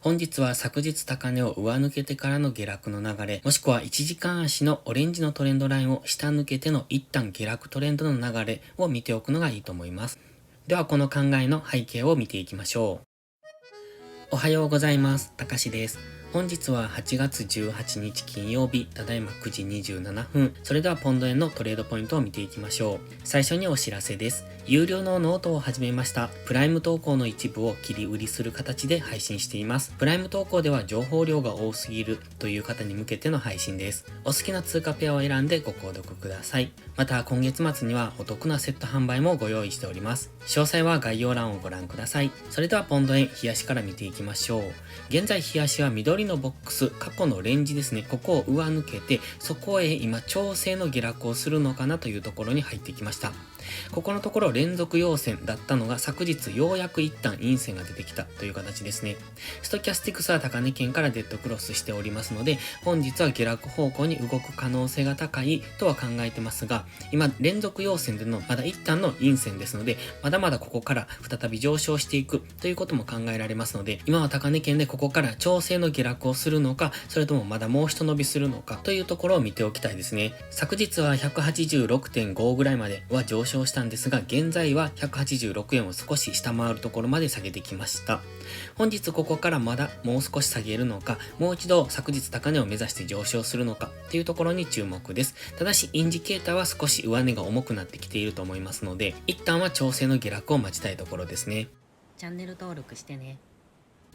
本日は昨日高値を上抜けてからの下落の流れ、もしくは1時間足のオレンジのトレンドラインを下抜けての一旦下落トレンドの流れを見ておくのがいいと思います。ではこの考えの背景を見ていきましょう。おはようございます。たかしです。本日は8月18日金曜日、ただいま9時27分。それではポンド円のトレードポイントを見ていきましょう。最初にお知らせです。有料のノートを始めました。プライム投稿の一部を切り売りする形で配信しています。プライム投稿では情報量が多すぎるという方に向けての配信です。お好きな通貨ペアを選んでご購読ください。また今月末にはお得なセット販売もご用意しております。詳細は概要欄をご覧ください。それではポンド円、冷やしから見ていきましょう。現在冷やしは緑のボックス、過去のレンジですね。ここを上抜けて、そこへ今調整の下落をするのかなというところに入ってきました。ここのところ連続陽線だったのが昨日ようやく一旦陰線が出てきたという形ですね。ストキャスティクスは高値圏からデッドクロスしておりますので、本日は下落方向に動く可能性が高いとは考えてますが、今連続陽線でのまだ一旦の陰線ですので、まだまだここから再び上昇していくということも考えられますので、今は高値圏でここから調整の下落をするのか、それともまだもう一伸びするのかというところを見ておきたいですね。昨日は 186.5 ぐらいまでは上昇したんですが、現在は186円を少し下回るところまで下げてきました。本日ここからまだもう少し下げるのか、もう一度昨日高値を目指して上昇するのかというところに注目です。ただしインジケーターは少し上値が重くなってきていると思いますので、一旦は調整の下落を待ちたいところですね。チャンネル登録してね。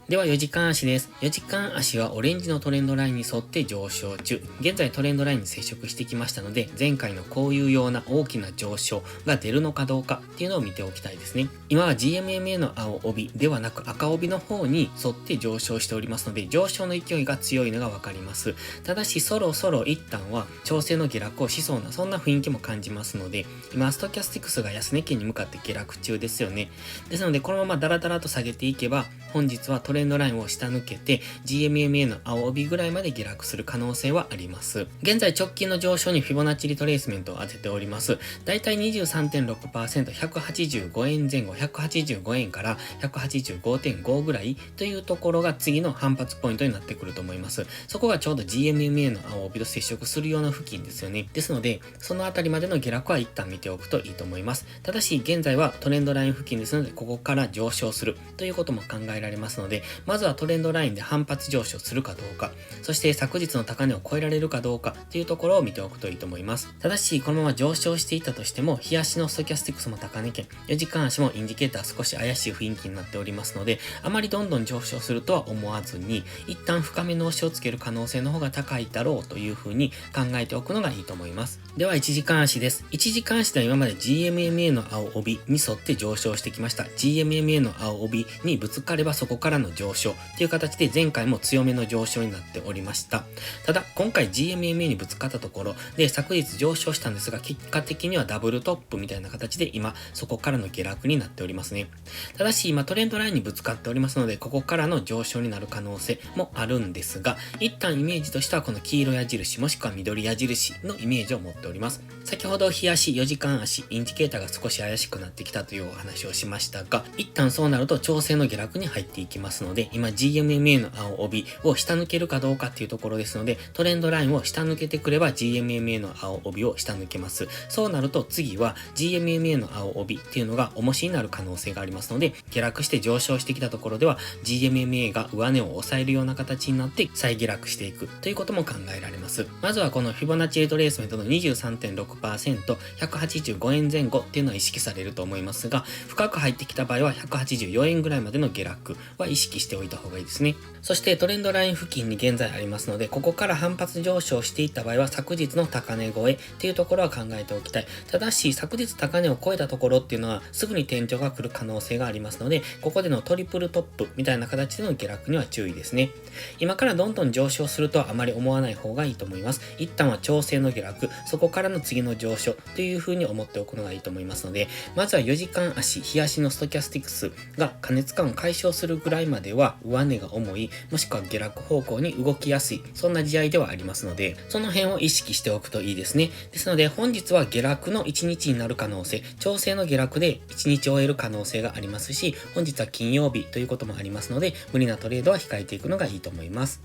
では4時間足です。4時間足はオレンジのトレンドラインに沿って上昇中。現在トレンドラインに接触してきましたので、前回のこういうような大きな上昇が出るのかどうかっていうのを見ておきたいですね。今は GMMA の青帯ではなく赤帯の方に沿って上昇しておりますので、上昇の勢いが強いのがわかります。ただしそろそろ一旦は調整の下落をしそうな、そんな雰囲気も感じますので、今ストキャスティクスが安値圏に向かって下落中ですよね。ですのでこのままダラダラと下げていけば、本日はトレンドラインを下抜けて GMMA の青帯ぐらいまで下落する可能性はあります。現在直近の上昇にフィボナッチリトレースメントを当てております。だいたい 23.6%、185円前後、185円から185.5 ぐらいというところが次の反発ポイントになってくると思います。そこがちょうど GMMA の青帯と接触するような付近ですよね。ですので、そのあたりまでの下落は一旦見ておくといいと思います。ただし、現在はトレンドライン付近ですので、ここから上昇するということも考えられますので、まずはトレンドラインで反発上昇するかどうか、そして昨日の高値を超えられるかどうかというところを見ておくといいと思います。ただし、このまま上昇していたとしても、日足のストキャスティクスも高値圏、4時間足もインジケーター少し怪しい雰囲気になっておりますので、あまりどんどん上昇するとは思わずに、一旦深めの押しをつける可能性の方が高いだろうというふうに考えておくのがいいと思います。では、1時間足です。1時間足では今まで GMMA の青帯に沿って上昇してきました。GMMA の青帯にぶつかればそこからの上昇という形で前回も強めの上昇になっておりました。ただ、今回 GMMA にぶつかったところで昨日上昇したんですが、結果的にはダブルトップみたいな形で今そこからの下落になっておりますね。ただし今トレンドラインにぶつかっておりますので、ここからの上昇になる可能性もあるんですが、一旦イメージとしてはこの黄色矢印もしくは緑矢印のイメージを持っております。先ほど日足、4時間足、インジケーターが少し怪しくなってきたというお話をしましたが、一旦そうなると調整の下落に入っていきますので、今 GMMA の青帯を下抜けるかどうかっていうところですので、トレンドラインを下抜けてくれば GMMA の青帯を下抜けます。そうなると次は GMMA の青帯っていうのが重しになる可能性がありますので、下落して上昇してきたところでは GMMA が上値を抑えるような形になって再下落していくということも考えられます。まずはこのフィボナッチリトレースメントの 23.6%、185円前後っていうのは意識されると思いますが、深く入ってきた場合は184円ぐらいまでの下落は意識しておいた方がいいですね。そしてトレンドライン付近に現在ありますので、ここから反発上昇していった場合は昨日の高値超えっていうところは考えておきたい。ただし昨日高値を超えたところっていうのはすぐに天井が来る可能性がありますので、ここでのトリプルトップみたいな形での下落には注意ですね。今からどんどん上昇するとはあまり思わない方がいいと思います。一旦は調整の下落、そこからの次の上昇という風に思っておくのがいいと思いますので、まずは4時間足、日足のストキャスティクスが過熱感を解消するぐらいまでまでは上値が重い、もしくは下落方向に動きやすい、そんな試合ではありますので、その辺を意識しておくといいですね。ですので本日は下落の1日になる可能性、調整の下落で1日終える可能性がありますし、本日は金曜日ということもありますので、無理なトレードは控えていくのがいいと思います。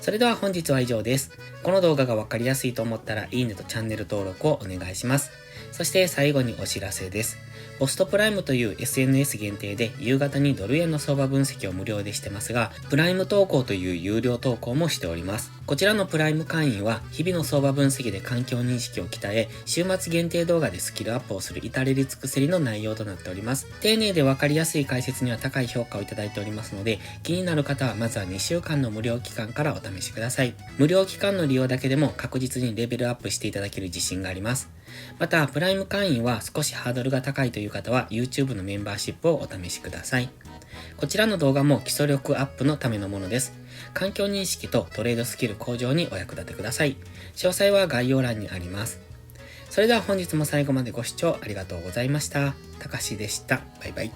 それでは本日は以上です。この動画がわかりやすいと思ったらいいねとチャンネル登録をお願いします。そして最後にお知らせです。ポストプライムという SNS 限定で夕方にドル円の相場分析を無料でしてますが、プライム投稿という有料投稿もしております。こちらのプライム会員は日々の相場分析で環境認識を鍛え、週末限定動画でスキルアップをする至れり尽くせりの内容となっております。丁寧でわかりやすい解説には高い評価をいただいておりますので、気になる方はまずは2週間の無料期間からお試しください。無料期間の利用だけでも確実にレベルアップしていただける自信があります。また、プライム会員は少しハードルが高いという方は YouTube のメンバーシップをお試しください。こちらの動画も基礎力アップのためのものです。環境認識とトレードスキル向上にお役立てください。詳細は概要欄にあります。それでは本日も最後までご視聴ありがとうございました。たかしでした。バイバイ。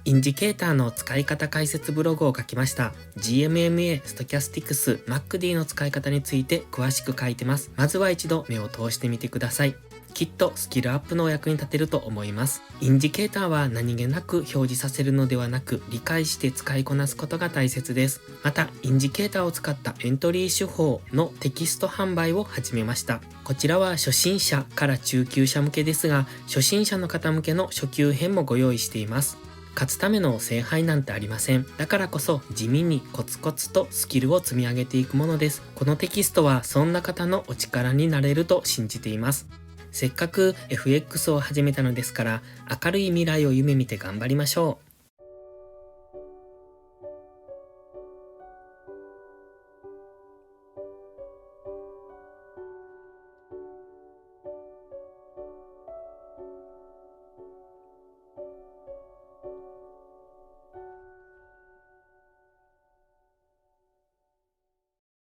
インジケーターの使い方解説ブログを書きました。GMMA、ストキャスティクス、MACD の使い方について詳しく書いてます。まずは一度目を通してみてください。きっとスキルアップのお役に立てると思います。インジケーターは何気なく表示させるのではなく、理解して使いこなすことが大切です。また、インジケーターを使ったエントリー手法のテキスト販売を始めました。こちらは初心者から中級者向けですが、初心者の方向けの初級編もご用意しています。勝つための聖杯なんてありません。だからこそ地味にコツコツとスキルを積み上げていくものです。このテキストはそんな方のお力になれると信じています。せっかく FX を始めたのですから、明るい未来を夢見て頑張りましょう。